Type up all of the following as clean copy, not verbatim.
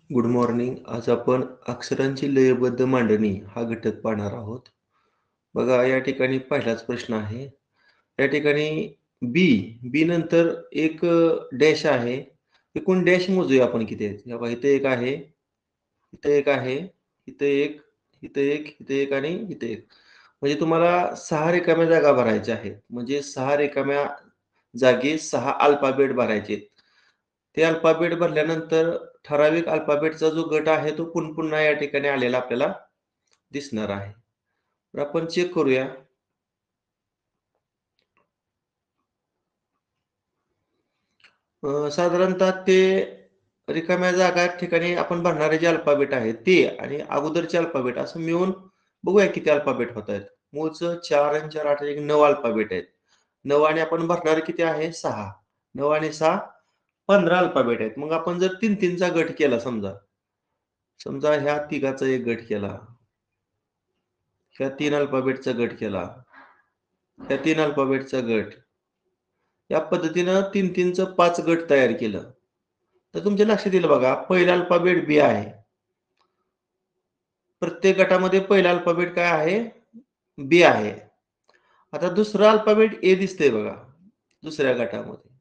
Good morning. आज आपण अक्षरांची लयबद्ध मांडणी हा घटक पाहणार आहोत. बघा, या ठिकाणी पहिलाच प्रश्न आहे. या ठिकाणी बी नंतर एक डॅश आहे. एकूण डॅश मोजूया आपण किती आहेत. हे बघा, इथे एक आहे, इथे एक आहे, इथे एक, इथे एक, इथे एक आणि इथे एक. म्हणजे तुम्हाला 6 रिकाम्या जागा भरायच्या आहेत. म्हणजे 6 रिकाम्या जागी 6 अल्फाबेट भरायचे आहेत. ते अल्फाबेट भरल्यानंतर ठराविक अल्फाबेटचा जो गट आहे तो पुन्हा या ठिकाणी आलेला आपल्याला दिसणार आहे. तर आपण चेक करूया. साधारणतः ते रिकाम्या जागा ठिकाणी आपण भरणारे जे अल्फाबेट आहेत ते आणि अगोदरचे अल्फाबेट असं मिळून बघूया किती अल्फाबेट होत आहेत. मूळचं 4 आणि 4 8 एक 9 अल्फाबेट आहेत. 9 आणि आपण भरणारे किती आहे 6. 9 आणि 6 15 अल्फाबेट आहेत. मग आपण जर 3 चा गट केला समजा. समजा ह्या तिघाचा एक गट केला. ह्या 3 अल्फाबेटचा गट केला. ह्या 3 अल्फाबेटचा गट. या पद्धतीनं 3चं 5 गट तयार केलं. तर तुमच्या लक्षात येईल बघा, पहिला अल्फाबेट बी आहे. प्रत्येक गटामध्ये पहिला अल्फाबेट काय आहे? बी आहे. आता दुसरा अल्फाबेट ए दिसतंय बघा, दुसऱ्या गटामध्ये.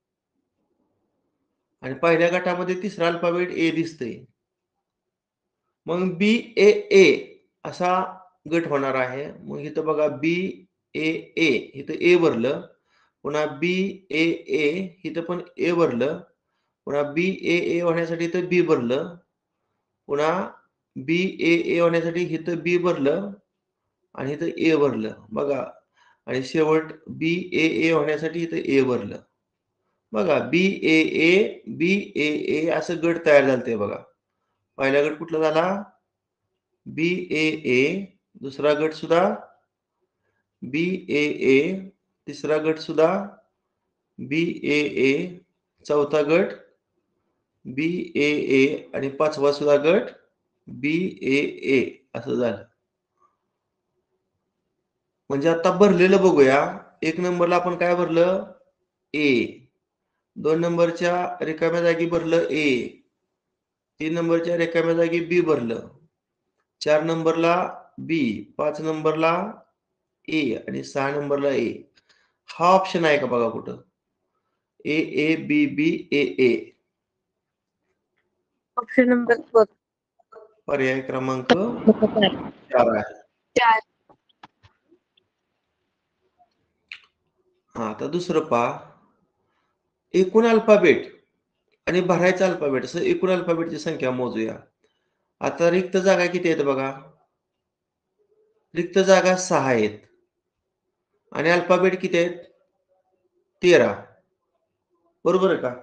आणि पहिल्या गटामध्ये तिसरा अल्फाबेट ए दिसतंय. मग बी ए ए असा गट होणार आहे. मग इथं बघा बी ए ए इथं ए भरलं. पुन्हा बी ए ए इथं पण ए भरलं. पुन्हा बी ए ए होण्यासाठी इथं बी भरलं. पुन्हा बी ए ए होण्यासाठी इथं बी भरलं आणि इथं ए भरलं. बघा आणि शेवट बी ए ए होण्यासाठी इथं ए भरलं. बघा बी ए ए, बी ए ए असं गट तयार झालंय बघा. पहिला गट कुठला झाला? बी ए ए. दुसरा गट सुद्धा बी ए ए. तिसरा गट सुद्धा बी ए ए. चौथा गट बी ए ए आणि पाचवा सुद्धा गट बी ए ए असं झालं. म्हणजे आता भरलेलं बघूया. 1 नंबरला आपण काय भरलं? ए. 2 नंबरच्या रिकाम्या जागी भरलं ए. 3 नंबरच्या रिकाम्या जागी बी भरलं. 4 नंबरला बी, 5 नंबरला ए आणि 6 नंबरला ए. हा ऑप्शन आहे का बघा कुठं? A A B B A A. Option number 4. पर्याय क्रमांक 4 आहे. हा, आता दुसरं पहा. एकूण अल्फाबेट आणि भरायचा अल्फाबेट असं एकूण अल्फाबेटची संख्या मोजूया. आता रिक्त जागा किती आहेत बघा? रिक्त जागा 6 आहेत. आणि अल्फाबेट किती आहेत? 13. बरोबर आहे का?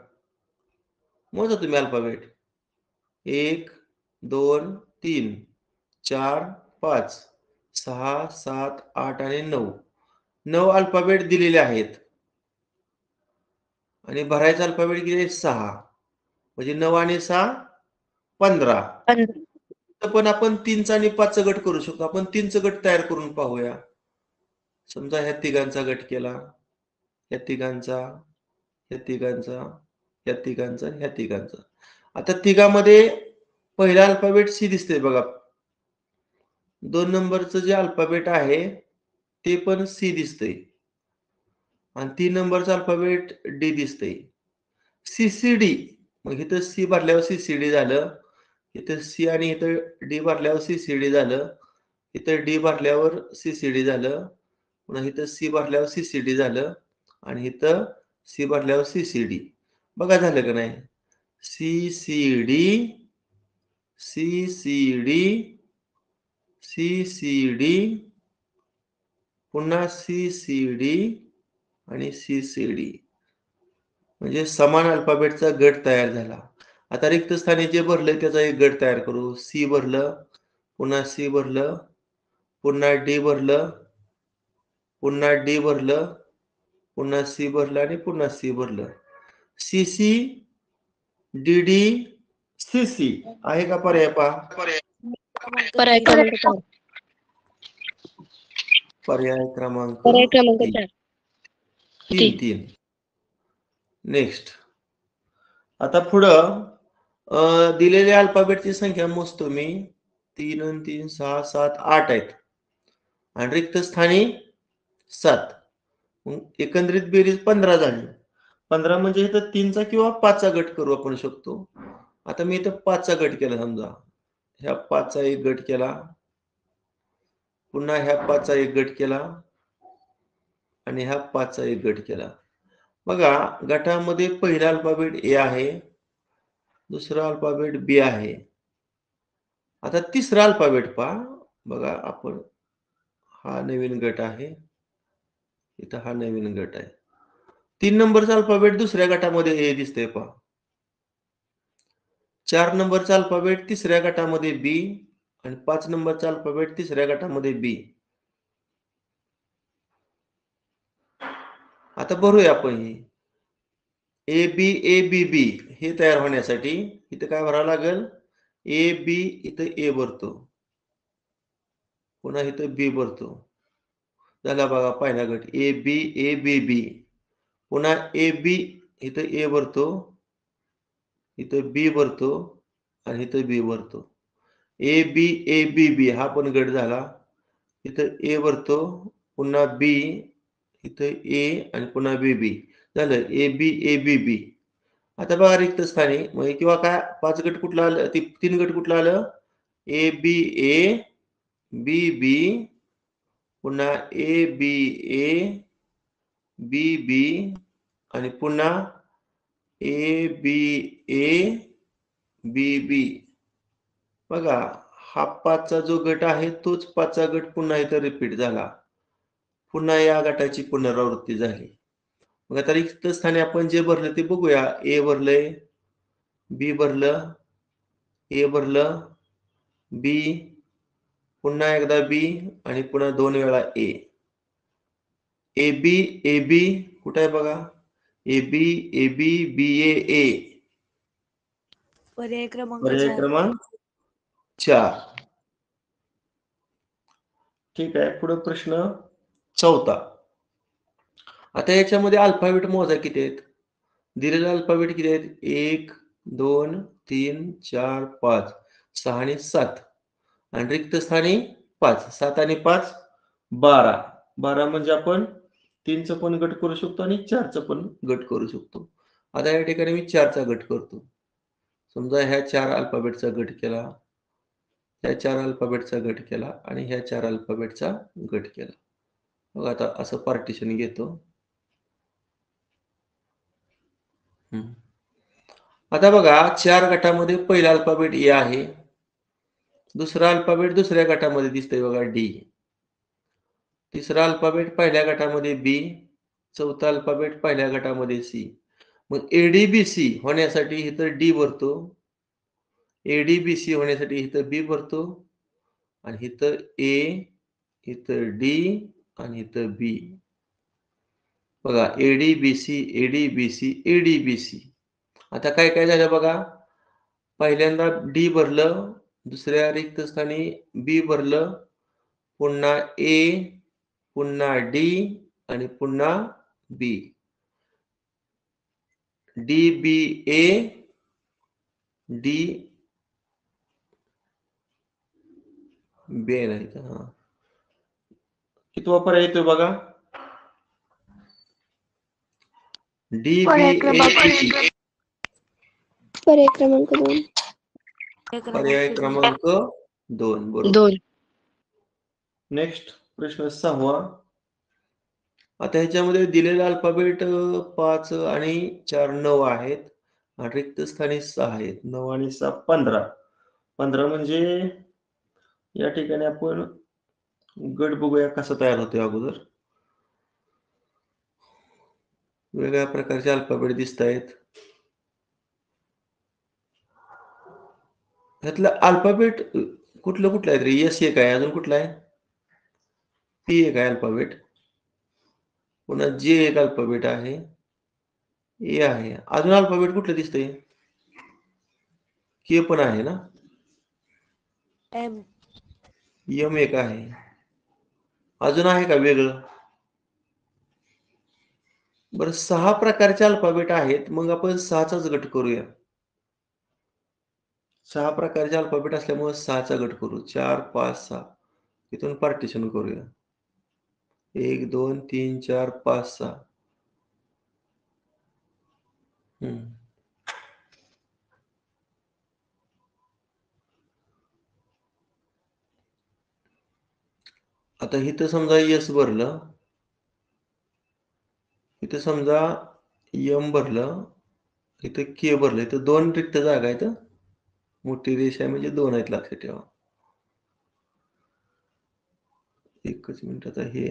मोजा तुम्ही अल्फाबेट. 1, 2, 3, 4, 5, 6, 7, 8 आणि 9. 9 अल्फाबेट दिलेले आहेत. आणि भरायचा अल्फाबेट किती आहे? 6. म्हणजे 9 आणि 6 15. पण आपण 3चा आणि 5चा गट करू शकतो. आपण 3चा गट तयार करून पाहूया. समजा ह्या तिघांचा गट केला. ह्या तिघांचा, ह्या तिघांचा, ह्या तिघांचा, ह्या तिघांचा. आता तिघामध्ये पहिला अल्फाबेट सी दिसतंय बघा. 2 नंबरचं जे अल्फाबेट आहे ते पण सी दिसतंय. आणि 3 नंबरचं अल्फाबेट डी दिसतंय. सी-सी-डी. मग इथं सी भरल्यावर सी-सी-डी झालं. इथं सी आणि इथं डी भरल्यावर सी-सी-डी झालं. इथं डी भरल्यावर सी-सी-डी झालं. पुन्हा इथं सी भरल्यावर सी-सी-डी झालं. आणि इथं सी भरल्यावर सी-सी-डी. बघा झालं का नाही? सी-सी-डी, सी-सी-डी, सी-सी-डी, पुन्हा सी-सी-डी आणि सी-सी-डी. म्हणजे समान अल्फाबेटचा गट तयार झाला. आता रिक्त स्थानी जे भरलंय त्याचा एक गट तयार करू. सी भरलं, पुन्हा सी भरलं, पुन्हा डी भरलं, पुन्हा डी भरलं, पुन्हा सी भरलं आणि पुन्हा सी भरलं. सी-सी, डी-डी, सी-सी आहे का पर्याय पहा? पर्याय क्रमांक 4. पर्याय क्रमांक पर्याय क्रमांक 4. 3. नेक्स्ट. आता पुढं दिलेल्या अल्फाबेटची संख्या मोजतो मी. 3 आणि 3 6 7 8 आहेत आणि रिक्त स्थानी 7. मग एकंदरीत बेरीज 15 झाली. 15 म्हणजे इथं 3चा किंवा 5चा गट करू आपण शकतो. आता मी इथं 5चा गट केला समजा. ह्या 5चा एक गट केला. पुन्हा ह्या 5चा एक गट केला आणि ह्या 5चा एक गट केला. बघा गटामध्ये पहिला अल्फाबेट ए आहे, दुसरा अल्फाबेट बी आहे. आता तिसरा अल्फाबेट पहा. बघा आपण हा नवीन गट आहे. इथं हा नवीन गट आहे. 3 नंबरचा अल्फाबेट दुसऱ्या गटामध्ये ए दिसतंय पहा. 4 नंबरचा अल्फाबेट तिसऱ्या गटामध्ये बी आणि 5 नंबरचा अल्फाबेट तिसऱ्या गटामध्ये बी. आता भरूया आपण हे. ए बी ए बी बी हे तयार होण्यासाठी इथं काय भरावं लागेल? ए बी इथं ए भरतो. पुन्हा इथं बी भरतो. झाला बघा पहिला गट. ए बी ए बी बी. पुन्हा ए बी इथं ए भरतो. इथं बी भरतो आणि इथं बी भरतो. ए बी ए बी बी हा पण गट झाला. इथं ए भरतो, पुन्हा बी, इथं ए आणि पुन्हा बी बी. झालं ए बी ए बी बी. आता बघा रिक्त स्थानी म्हणजे किंवा काय 5 गट कुठलं आलं? 3 गट कुठलं आलं? ए बी ए, बी बी, पुन्हा ए बी ए, बी बी आणि पुन्हा ए बी ए, बी बी. बघा हा 5चा जो गट आहे तोच 5चा गट पुन्हा इथं रिपीट झाला. पुन्हा या गटाची पुनरावृत्ती झाली. मग आता रिक्त स्थानी आपण जे भरलं ते बघूया. ए भरलंय, बी भरलं, ए भरलं, बी, पुन्हा एकदा बी आणि पुन्हा 2 वेळा ए. ए बी ए बी कुठं आहे बघा? A B A B B A ए. पर्याय क्रमांक पर्याय 4. क्रमांक 4. ठीक आहे. पुढे प्रश्न 4था. आता याच्यामध्ये अल्फाबेट मोजा किती आहेत? दिलेले अल्फाबेट किती आहेत? 1 2 3 4 5 6 आणि 7 आणि रिक्त स्थानी 5. 7 आणि 5 12. 12 म्हणजे आपण 3चा पण गट करू शकतो आणि 4चा पण गट करू शकतो. आता या ठिकाणी मी 4चा गट करतो. समजा ह्या 4 अल्फाबेटचा गट केला, ह्या 4 अल्फाबेटचा गट केला आणि ह्या 4 अल्फाबेटचा गट केला. मग आता असं पार्टिशन घेतो. आता बघा 4 गटामध्ये पहिला अल्फाबेट ए आहे. दुसरा अल्फाबेट दुसऱ्या गटामध्ये दिसतंय बघा डी. तिसरा अल्फाबेट पहिल्या गटामध्ये बी. चौथा अल्फाबेट पहिल्या गटामध्ये सी. मग एडीबीसी होण्यासाठी इथं डी भरतो. एडीबीसी होण्यासाठी इथं बी भरतो आणि इथं ए, इथं डी आणि इथं बी. बघा एडीबीसी एडीबीसी एडीबीसी. आता काय काय झालं बघा? पहिल्यांदा डी भरलं, दुसऱ्या रिक्त स्थानी बी भरलं, पुन्हा ए, पुन्हा डी आणि पुन्हा बी. डी बी ए, डी बी नाही का? हा. कितवा पर्याय येतोय बघा? D B A D. पर्याय क्रमांक 2. पर्याय क्रमांक 2 बरोबर. 2. नेक्स्ट प्रश्न 6वा. आता ह्याच्यामध्ये दिलेला अल्फाबेट 5 आणि 4 9 आहेत आणि रिक्त स्थानी 6 आहेत. 9 आणि 6 15. 15 म्हणजे या ठिकाणी आपण गट बघूया कसा तयार होतोय अगोदर. वेगळ्या प्रकारचे अल्फाबेट दिसतायत. ह्यातलं अल्फाबेट कुठलं आहे रे? एस एक आहे, अजून कुठला आहे? पी एक आहे अल्फाबेट. पुन्हा जे एक अल्फाबेट आहे, ए आहे. अजून अल्फाबेट कुठलं दिसतंय? के पण आहे ना? एम. एम एक आहे. अजून आहे का वेगळं? बरं 6 प्रकारचे अल्फाबेट आहेत. मग आपण 6चाच गट करूया. 6 प्रकारचे अल्फाबेट असल्यामुळे 6चा गट करू. 4, 5, 6 इथून पार्टिशन करूया. 1, 2, 3, 4, 5, 6 आता इथं समजा एस भरलं, इथं समजा एम भरलं, इथं के भरलं, इथं 2 रिक्त जागा आहेत. मोठी रेष आहे म्हणजे 2 आहेत, लक्षात ठेवा. एकच मिनिट. आता हे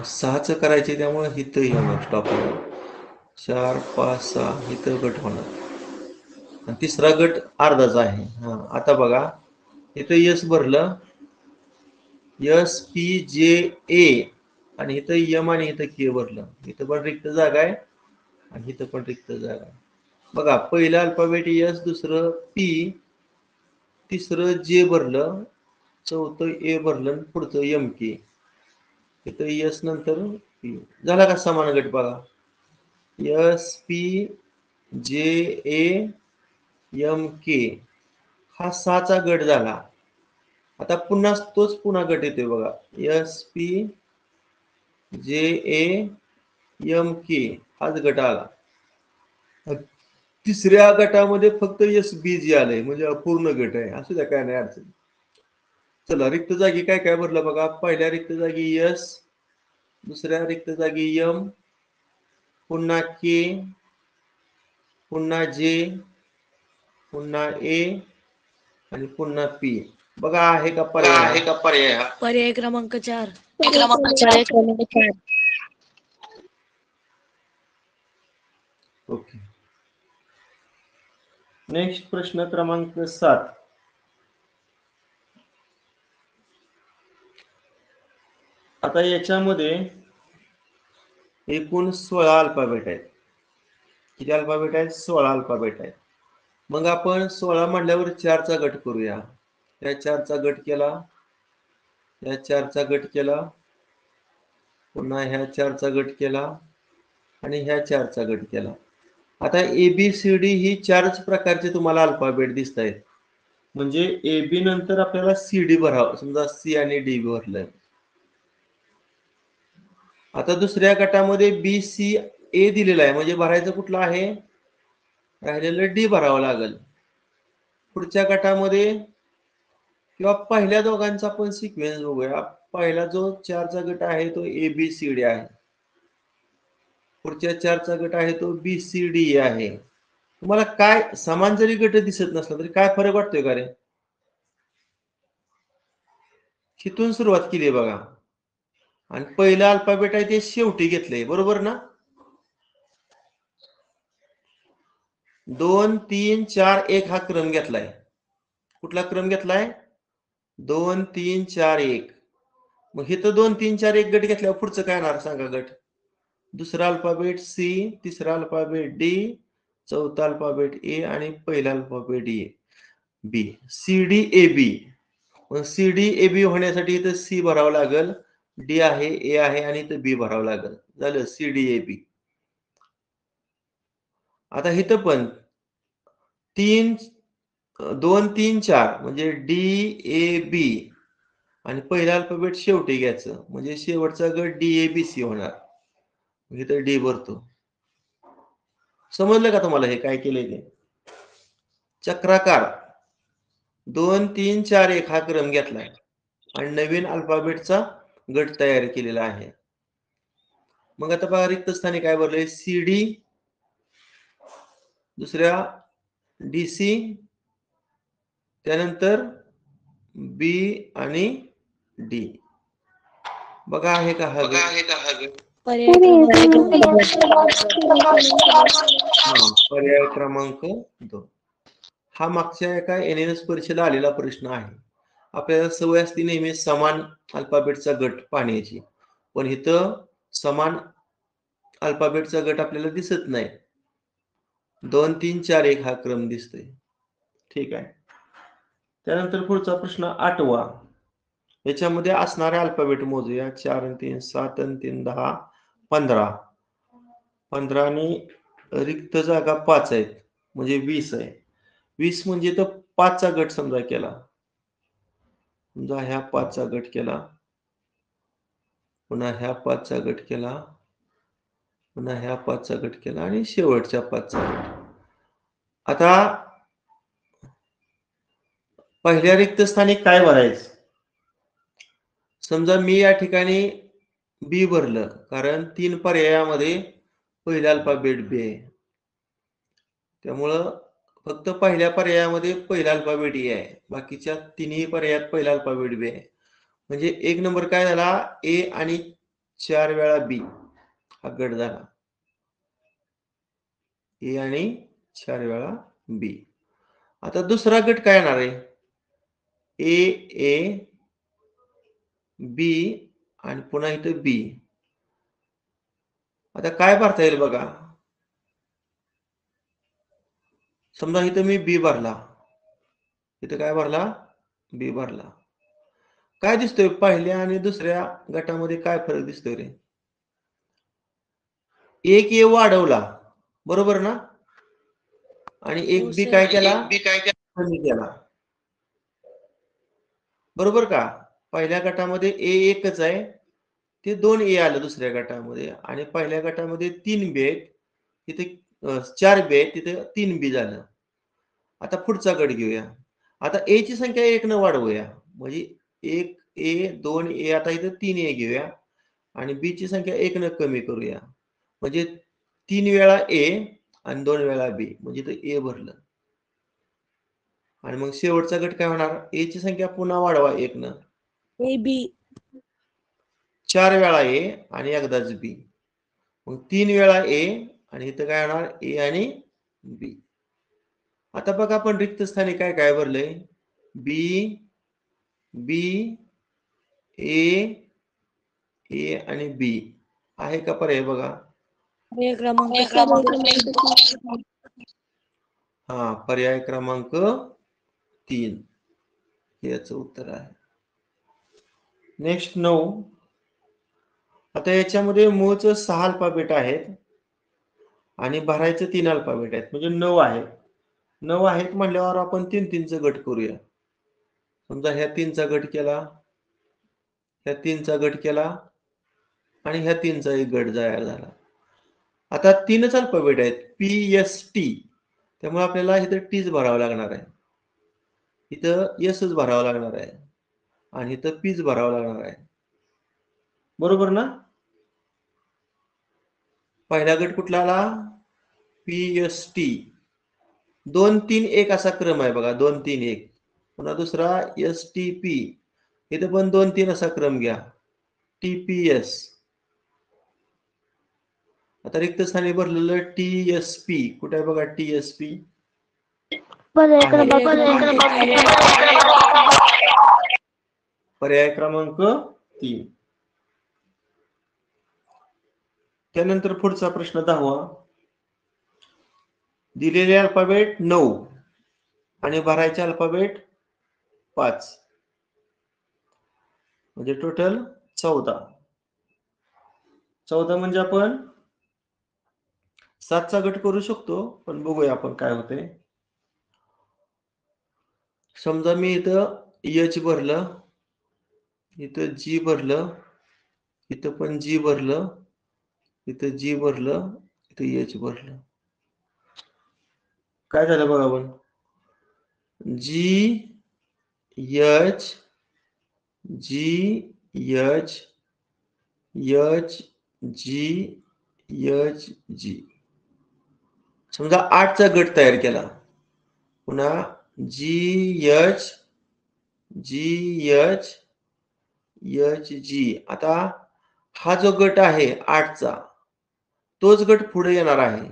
6चं करायचे त्यामुळे इथं येणार स्टॉप होणार. 4, 5, 6 इथं गट होणार आणि तिसरा गट अर्धाचा आहे. आता बघा इथं एस भरलं, एस पी जे ए आणि इथं एम आणि इथं के भरलं. इथं पण रिक्त जागा आहे आणि इथं पण रिक्त जागा आहे. बघा पहिलं अल्फाबेट एस, दुसरं पी, तिसरं जे भरलं, चौथं ए भरलं, पुढचं एम के. इथं एस नंतर पी झाला का समान गट. बघा एस पी जे ए एम के हा 6चा गट झाला. आता पुन्हा तोच पुन्हा गट येतोय बघा. एस पी जे ए एम के हाच गट आला. तिसऱ्या गटामध्ये फक्त एस बी जी आलंय म्हणजे अपूर्ण गट आहे. असू द्या, काय नाही अडचण. चला रिक्त जागी काय काय भरलं बघा. पहिल्या रिक्त जागी एस, दुसऱ्या रिक्त जागी एम, पुन्हा के, पुन्हा जे, पुन्हा ए आणि पुन्हा पी. बघा आहे का पर्याय? पर्याय क्रमांक 4. ओके. नेक्स्ट प्रश्न क्रमांक 7. आता याच्यामध्ये एकूण 16 अल्फाबेट आहेत. किती अल्फाबेट आहेत? 16 अल्फाबेट आहेत. मग आपण 16 म्हणल्यावर 4चा गट करूया. या 4चा गट केला, या 4चा गट केला, पुन्हा ह्या 4चा गट केला आणि ह्या 4चा गट केला. आता ABCD ही 4च प्रकारचे तुम्हाला अल्फाबेट दिसत आहेत. म्हणजे AB नंतर आपल्याला CD भरावं. समजा C आणि D भरलंय. आता दुसऱ्या गटामध्ये BCA दिलेला आहे म्हणजे भरायचं कुठलं आहे? राहिलेलं D भरावं लागेल. पुढच्या गटामध्ये किंवा पहिल्या दोघांचा आपण सिक्वेन्स बघूया. पहिला जो 4चा गट आहे तो ABCD आहे. पुढच्या 4चा गट आहे तो BCD आहे. तुम्हाला काय समान जरी गट दिसत नसला तरी काय फरक वाटतोय का रे? इथून सुरुवात केली बघा आणि पहिला अल्फाबेट आहे ते शेवटी घेतलंय, बरोबर ना? 2, 3, 4, 1 हा क्रम घेतलाय. कुठला क्रम घेतलाय? 2, 3, 4, 1. मग इथं 2, 3, 4, 1 गट घेतल्यावर पुढचं काय येणार सांगा गट? दुसरा अल्फाबेट सी, तिसरा अल्फाबेट डी, चौथा अल्फाबेट ए आणि पहिला alphabet A B. CD AB. मग CD AB होण्यासाठी इथं सी भरावं लागेल, डी आहे, ए आहे आणि इथं बी भरावं लागेल. झालं CD AB. आता इथं पण 2, 3, 4 म्हणजे DAB आणि पहिला अल्फाबेट शेवटी घ्यायचं म्हणजे शेवटचा गट DABC होणार. इथं डी भरतो. समजलं का तुम्हाला हे काय केलंय ते? चक्राकार 2, 3, 4, 1 हा क्रम घेतलाय आणि नवीन अल्फाबेटचा गट तयार केलेला आहे. मग आता बघा रिक्त स्थानी काय भरलंय? CD, दुसऱ्या DC, त्यानंतर B आणि D. बघा आहे का हा गट? पर्याय क्रमांक 2. पर्याय क्रमांक 2. हा मागच्या एका NNS परीक्षेला आलेला प्रश्न आहे. आपल्याला सवय असते नेहमी समान अल्फाबेटचा गट पाहण्याची, पण इथं समान अल्फाबेटचा गट आपल्याला दिसत नाही. 2, 3, 4, 1 हा क्रम दिसतोय. ठीक आहे. त्यानंतर पुढचा प्रश्न 8वा. याच्यामध्ये असणारे अल्फाबेट मोजूया. 4 आणि 3 7 आणि 3 10 15. 15 आणि रिक्त जागा 5 आहेत म्हणजे 20 आहे. 20 म्हणजे तर 5 चा गट समजा केला. समजा ह्या 5 चा गट केला. पुन्हा ह्या 5 चा गट केला. पुन्हा ह्या 5 चा गट केला आणि शेवटच्या 5 चा गट. आता पहिल्या रिक्त स्थानी काय भरायचं? समजा मी या ठिकाणी बी भरलं कारण 3 पर्यायामध्ये पहिला अल्फाबेट बी आहे. त्यामुळं फक्त पहिल्या पर्यायामध्ये पहिला अल्फाबेट ए आहे. बाकीच्या तिन्ही पर्यायात पहिला अल्फाबेट बी आहे. म्हणजे 1 नंबर काय झाला? ए आणि 4 वेळा बी हा गट झाला. ए आणि 4 वेळा बी. आता दुसरा गट काय येणार आहे? ए, बी आणि पुन्हा इथं बी. आता काय भरता येईल बघा. समजा इथं मी बी भरला. इथं काय भरला? बी भरला. काय दिसतोय पहिल्या आणि दुसऱ्या गटामध्ये काय फरक दिसतोय रे? एक ए वाढवला. बरोबर ना? आणि हो एक बी सर. काय केला? कमी केला. बरोबर का? पहिल्या गटामध्ये ए एकच आहे. ते 2 ए आलं दुसऱ्या गटामध्ये आणि पहिल्या गटामध्ये 3 बी आहेत. तिथे 4 बी आहेत. तिथे 3 बी झालं. आता पुढचा गट घेऊया. आता ए ची संख्या 1 न वाढवूया. म्हणजे 1 ए, 2 ए आता इथं 3 ए घेऊया आणि बी ची संख्या 1 न कमी करूया. म्हणजे 3 वेळा ए आणि 2 वेळा बी म्हणजे इथं ए भरलं. आणि मग शेवटचा गट काय होणार? ए ची संख्या पुन्हा वाढवा 1 न. A B. 4 वेळा ए आणि एकदाच बी. मग 3 वेळा ए आणि इथं काय होणार? ए आणि बी. आता बघा आपण रिक्त स्थानी काय काय भरलंय? बी, बी, ए आणि बी आहे का पर्याय बघा? पर्याय क्रमांक पर्याय क्रमांक 3. हा, पर्याय क्रमांक 3 हे याचं उत्तर आहे. नेक्स्ट 9. आता याच्यामध्ये मूळचं 6 अल्फाबेट आहेत आणि भरायचं 3 अल्फाबेट आहेत म्हणजे 9 आहेत. 9 आहेत म्हणल्यावर आपण 3-3चा गट करूया. समजा ह्या 3चा गट केला, ह्या 3चा गट केला आणि ह्या 3चा एक गट तयार झाला. आता 3च अल्फाबेट आहेत पी, एस, टी. त्यामुळे आपल्याला इथं टीच भरावं लागणार आहे. इथं एसच भरावं लागणार आहे आणि इथं पीच भरावं लागणार आहे. बरोबर ना? पहिला गट कुठला आला? P, S, T. 2, 3, 1 असा क्रम आहे बघा. 2, 3, 1. पुन्हा दुसरा एस, टी, पी. इथे पण 2, 3 असा क्रम घ्या. T, P, S. आता रिक्त स्थानी भरलेलं टी, एस, पी. कुठे आहे बघा टी, एस, पी? पर्याय पर्याय क्रमांक क्रमांक 3. पर्याय क्रमांक 3. त्यानंतर पुढचा प्रश्न 10वा. दिलेले अल्फाबेट 9 आणि भरायचे अल्फाबेट 5 म्हणजे टोटल 14. 14 म्हणजे आपण 7चा गट करू शकतो पण बघूया आपण काय होते. समजा मी इथं एच भरलं, इथं जी भरलं, इथं पण जी भरलं, इथं जी भरलं, इथं एच भरलं. काय झालं बघा आपण? जी, एच, जी, एच, एच, जी, एच, जी. समजा 8चा गट तयार केला. पुन्हा जी, एच, जी, एच, एच, जी. आता हा जो गट आहे 8चा तोच गट पुढे येणार आहे.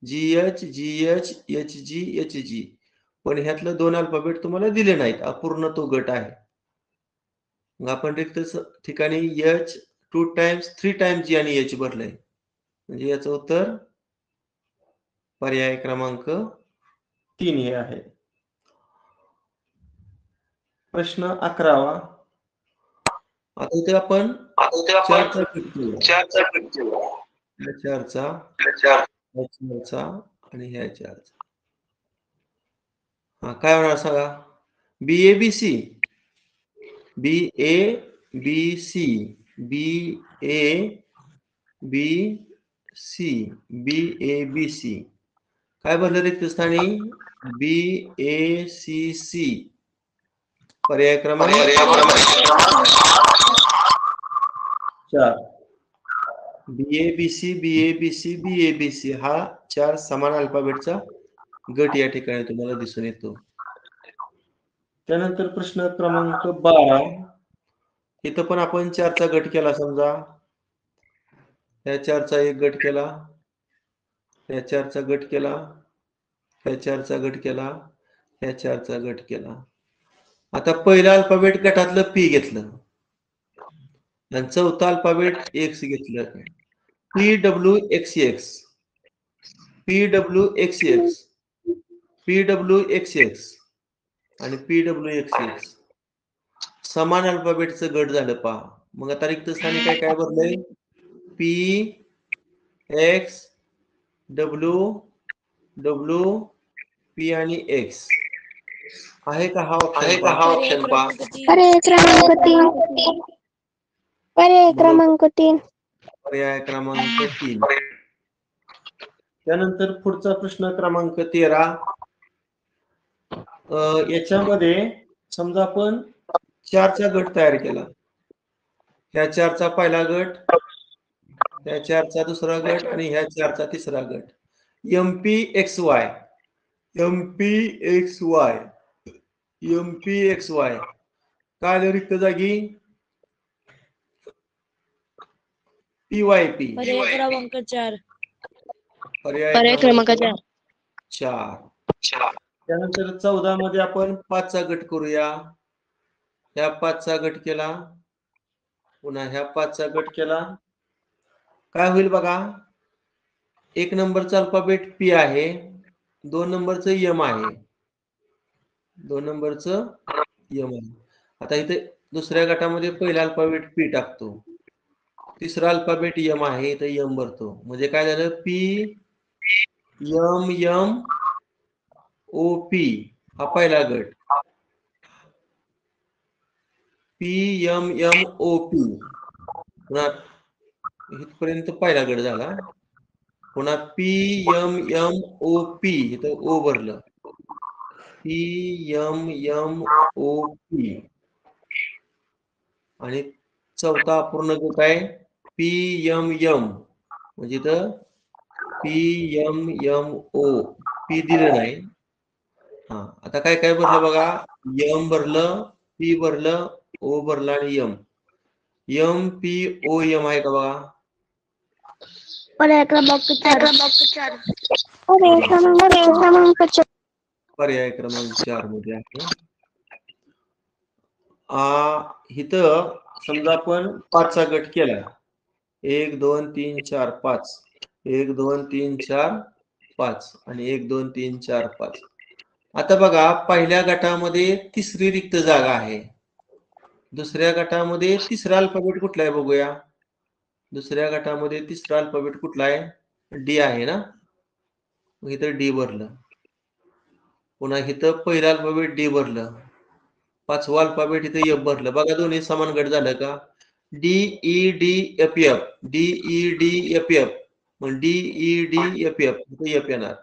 जी, एच, जी, एच, एच, जी, एच, जी. पण ह्यातलं 2 अल्फाबेट तुम्हाला दिले नाहीत. अपूर्ण तो गट आहे. मग आपण रिक्त ठिकाणी एच 2 टाइम्स 3 टाइम्स जी आणि एच भरलंय. म्हणजे याचं उत्तर पर्याय क्रमांक 3 हे आहे. प्रश्न 11वा. आता इथे आपण 4चा गट केला. 4चा ह्या चारचा आणि ह्या चारचा. हा काय होणार सांगा? BABC BABC BABC BABC काय भरलं रिक्त स्थानी? BACC पर्याय क्रमांक 4. BABC हा 4 समान अल्फाबेटचा गट या ठिकाणी तुम्हाला दिसून येतो. त्यानंतर प्रश्न क्रमांक 12. इथं पण आपण 4चा गट केला समजा. या 4चा एक गट केला. या 4चा गट केला. या 4चा गट केला. या 4चा गट केला. आता पहिला अल्फाबेट गटातलं P घेतलं. आणि चौथा अल्फाबेट X घेतलं. PWXX आणि PWXX समान अल्फाबेटचं गट झालं पहा. मग आता रिक्त स्थानी काय काय भरलंय? P X W P आणि X आहे का हा ऑप्शन पहा? पर्याय क्रमांक 3. पर्याय क्रमांक 3. पर्याय क्रमांक 3. त्यानंतर पुढचा प्रश्न क्रमांक 13. याच्यामध्ये समजा आपण 4चा गट तयार केला. ह्या 4चा पहिला गट, ह्या 4चा दुसरा गट आणि ह्या 4चा तिसरा गट. MPXY काय आलं रिक्त जागी? PYP पर्याय क्रमांक 4. पर्याय क्रमांक 4. त्यानंतर 14 मध्ये आपण 5चा गट करूया. ह्या 5चा गट केला. पुन्हा ह्या 5चा गट केला. काय होईल बघा? 1 नंबरचा अल्फाबेट P आहे. 2 नंबरचं M आहे. 2 नंबरचं M आहे. आता इथे दुसऱ्या गटामध्ये पहिला अल्फाबेट P टाकतो. तिसरा अल्फाबेट M आहे. इथे M भरतो. म्हणजे काय झालं? PMMOP हा पहिला गट. PMMOP पुन्हा इथपर्यंत पहिला गट झाला. पुन्हा PMMOP इथं O भरलं. PMMOP आणि चौथा अपूर्ण गट आहे PMM म्हणजे इथं PMMO P दिलं नाही. हा आता काय काय भरलं बघा? M भरलं, P भरलं, O भरलं आणि M. MPOM आहे का बघा? पर्याय क्रमांक 4. पर्याय क्रमांक 4. पर्याय क्रमांक 4 मध्ये आहे. इथं समजा आपण 5चा गट केला. 1 2 3 4 5 1 2 3 4 5 आणि 1 2 3 4 5. आता बघा पहिल्या गटामध्ये तिसरी रिक्त जागा आहे. दुसऱ्या गटामध्ये तिसरा अल्फाबेट कुठला आहे बघूया. दुसऱ्या गटामध्ये तिसरा अल्फाबेट कुठला आहे? D आहे ना. मग इथं D भरलं. पुन्हा इथं पहिला अल्फाबेट D भरलं. पाचवा अल्फाबेट इथं F भरलं. बघा दोन्ही समान गट झालं का? DEDFF DEDFF मग DEDFF इथं F येणार.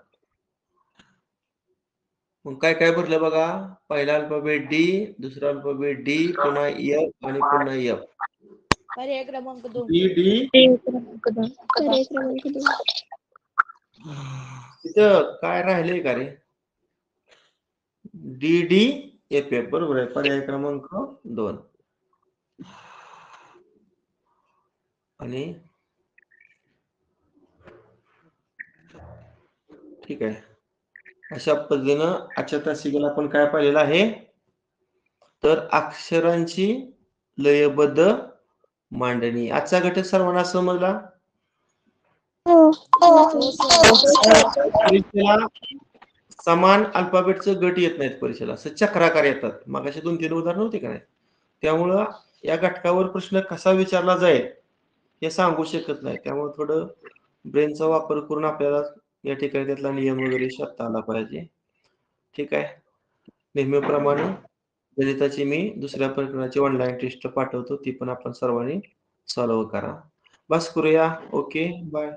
मग काय काय भरलं बघा? पहिला अल्फाबेट D, दुसरा अल्फाबेट D, पुन्हा F आणि पुन्हा F. पर्याय क्रमांक 2. DD पर्याय क्रमांक 2. तिथं काय राहिलंय का रे? DDFF बरोबर आहे. पर्याय क्रमांक 2. आणि ठीक आहे. अशा पद्धतीनं आजच्या तासिकेला आपण काय पाहिलेलं आहे? तर अक्षरांची लयबद्ध मांडणी. आजचा घटक सर्वांना समजला? परीक्षेला समान अल्फाबेटचं गट येत नाहीत परीक्षेला. असं चक्राकार येतात. मगाशी 2-3 उदाहरण होते का नाही? त्यामुळं या घटकावर प्रश्न कसा विचारला जाईल हे सांगू शकत नाही. त्यामुळे थोडं ब्रेनचा वापर करून आपल्याला या ठिकाणी त्यातला नियम वगैरे शोधता आला पाहिजे. ठीक आहे. नेहमीप्रमाणे गणिताची मी दुसऱ्या प्रकरणाची ऑनलाईन टेस्ट पाठवतो. ती पण आपण सर्वांनी सॉल्व्ह करा. बस करूया. ओके. बाय.